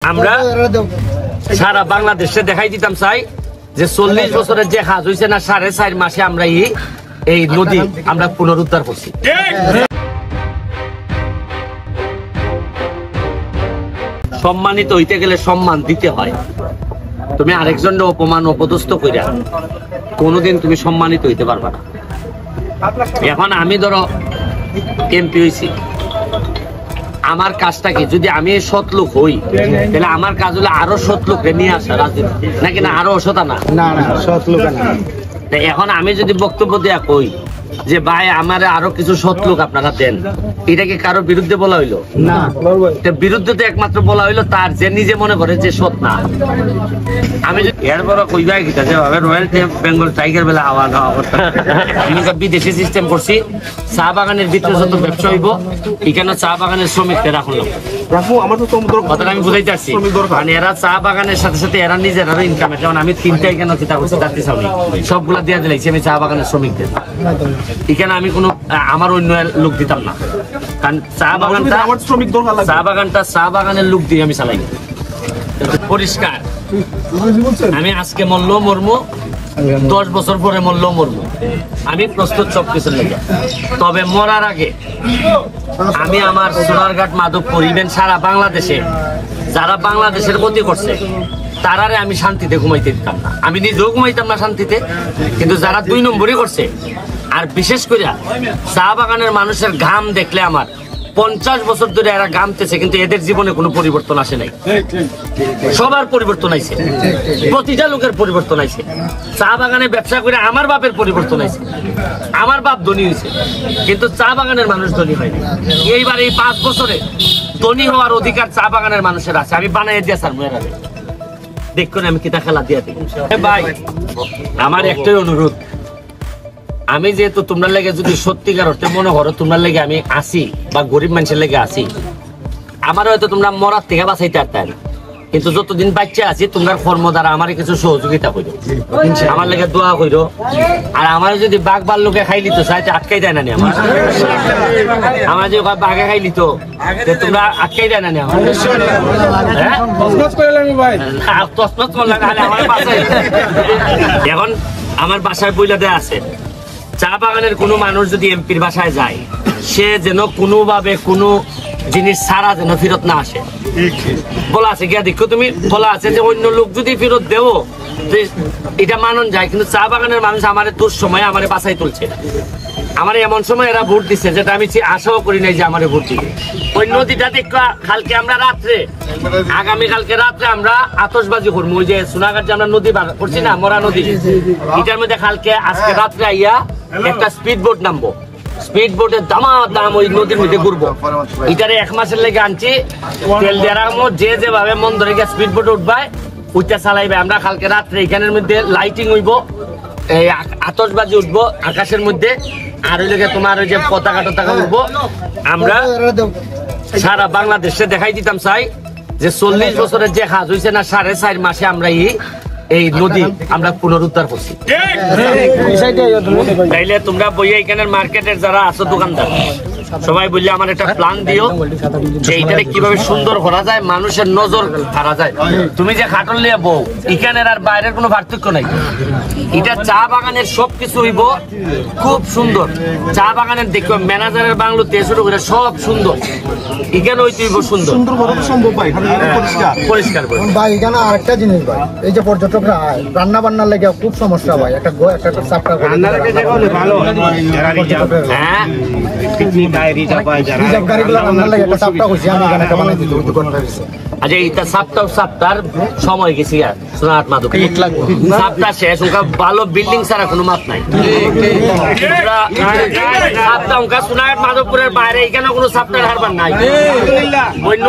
আমরা সারা বাংলাদেশে দেখাই দিতাম চাই যে 40 বছরের যে কাজ হইছে না 4.5 মাসে আমরা এই নদী আমরা পুনরুদ্ধার করছি। সম্মানিত হইতে গেলে সম্মান দিতে হয়। তুমি আরেকজনের অপমান অপদস্থ কইরা কোনোদিন তুমি সম্মানিত হইতে পারবা না। এখন আমি ধরো এমপি হইছি, আমার কাজটা কি, যদি আমি সৎ লোক হই তাহলে আমার কাজ হলো আরো সৎ লোককে নিয়ে আসা রাজনীতি, নাকি না আরো অসৎ না? সৎ লোক না। এখন আমি যদি বক্তব্য দেয়া কই যে ভাই আমার আরো কিছু সৎ লোক আপনারা দেন, এটা কি কারো বিরুদ্ধে বলা হইলো? না, বিরুদ্ধে তো একমাত্র বলা হইলো তার যে নিজে মনে করে যে সৎ না। আমি যদি এরপর কইবাই গিতা যে রয়্যাল বেঙ্গল টাইগার বেলা হাওয়া খাওয়া করতাম, আমি বিদেশি সিস্টেম করছি। চা বাগানের ভিতরে যত ব্যবসা হইব এখানে চা বাগানের শ্রমিকদের রাখুন। কথাটা আমি বুঝাইতে পারছি, মানে এরা চা বাগানের সাথে সাথে এরা নিজেরা ইনকাম। যেমন আমি 3টা এখানে চিন্তা করছি, তাতে সবগুলা দিয়ে দিলাইছি আমি চা বাগানের শ্রমিকদের। এখানে আমি কোনো আমার অন্য লোক দিতাম না, কারণ চা বাগানের লোক দিয়ে আমি চালাই পরিষ্কার। আমি আজকে মরলো মরমু, 10 বছর পরে মরলো মরমু, আমি প্রস্তুত সবকিছুর লেগে। তবে মরার আগে আমি আমার সোনারঘাট, মাধবপুর, ইভেন সারা বাংলাদেশে যারা বাংলাদেশের ক্ষতি করছে তারারে আমি শান্তিতে ঘুমাইতে দিতাম না। আমি নিজেও ঘুমাইতাম না শান্তিতে, কিন্তু যারা 2 নম্বরই করছে, আর বিশেষ করে চা বাগানের মানুষের ঘাম দেখলে আমার 50 বছর ধরে এরা ঘামতেছে, কিন্তু এদের জীবনে কোনো পরিবর্তন আসে নাই। সবার পরিবর্তন আইছে, প্রতিটা লোকের পরিবর্তন আইছে। চা বাগানে ব্যবসা করে আমার বাপের পরিবর্তন আইছে, আমার বাপ ধনী হয়েছে, কিন্তু চা বাগানের মানুষ ধনী হয়নি। এইবার এই 5 বছরে ধনী হওয়ার অধিকার চা বাগানের মানুষের আছে। আমি বানাই দিয়ে স্যার মেয়েরা দেখুন, আমি কিতা খেলা দিয়ে দিই ভাই। আমার একটাই অনুরোধ, আমি যেহেতু তোমরা লেগে যদি সত্যিকার অর্থে মনে করো তোমরা লেগে আমি আসি বা গরিব মানুষের লেগে আসি, আমার হয়তো তোমরা মরার থেকে বাঁচাইতে পারতাম, কিন্তু যতদিন বাচ্চা আছি তোমরা কর্ম দ্বারা আমার কিছু সহযোগিতা করো, আমার লেগে দোয়া করো। আর আমার যদি বাঘ ভাল্লুকে খাই লিতো সাইতে আটকাই দেয় না নি আমার যদি বাঘে খাই লিতো তোমরা আটকাই দেয় না নি আমার। এখন আমার বাসায় বইলা দেয়া আছে, চা বাগানের কোনো মানুষ যদি এমপির বাসায় যায় সে যেন কোনোভাবে কোনো জিনিস ছাড়া যেন ফেরত না আসে। বলা আছে গিয়া দেখো তুমি, বলা আছে যে অন্য লোক যদি ফেরত দেও এটা মানন যায়, কিন্তু চা বাগানের মানুষ আমার তোর সময় আমার বাসায় তুলছে। আমার এমন সময় এরা ভোট দিচ্ছে যেটা আমি আশাও করি নাই যে আমার ভোট দিবে। ওই নদীটা দেখা কালকে আমরা রাত্রে, আগামীকালকে রাত্রে আমরা আতশবাজি করবো। ওই যে সোনাঘাট যে আমরা নদী বার করছি না, মরা নদী, এটার মধ্যে কালকে আজকে রাত্রে আইয়া একটা স্পিড বোট নামবো। স্পিড বোটের দাম ওই নদীর মধ্যে ঘুরবো। এটারে 1 মাসের লেগে আনছি, তেল দেওয়ার যে যেভাবে মন ধরে গিয়ে স্পিড বোটে উঠবায় ওইটা চালাইবে। আমরা কালকে রাত্রে এখানের মধ্যে লাইটিং হইব, এই আতশবাজি উঠবো আকাশের মধ্যে, আর ওই লেগে তোমার ওই যে পতাকা টতাকা উঠবো। আমরা সারা বাংলাদেশে দেখাই দিতাম চাই যে 40 বছরের যে কাজ হইছে না 4.5 মাসে আমরা এই নদী আমরা পুনরুদ্ধার করছি। তাইলে তোমরা বইয়া এখানের মার্কেটের যারা আছো দোকানদার সবাই বললে আমার একটা প্ল্যান দিও যে এইটারে কিভাবে সুন্দর করা যায়, মানুষের নজর কারা যায়। তুমি যে খাটল নিয়ে বউ, এখানের আর বাইরের কোনো পার্থক্য নাই। এটা চা বাগানের সবকিছু হইব খুব সুন্দর। চা বাগানের দেখো ম্যানেজারের বাংলো থেকে শুরু করে সব সুন্দর, এখানে হইতে হইব সুন্দর সম্ভব ভাই, পরিষ্কার করে ভাই। এখানে আরেকটা জিনিস ভাই, এই যে পর্যটকরা রান্না বান্নার লেগে খুব সমস্যা ভাই। একটা চাপটা হ্যাঁ আচ্ছা, এটা সপ্তাহ সময় গেছি সোনারঘাট মাধব সপ্তাহ শেষ। ওখানে ভালো বিল্ডিং ছাড়া কোনো মাপ নাই। সোনারঘাট মাধবপুরের বাইরে এখানে কোনো সপ্তাহ হারবার নাই। অন্য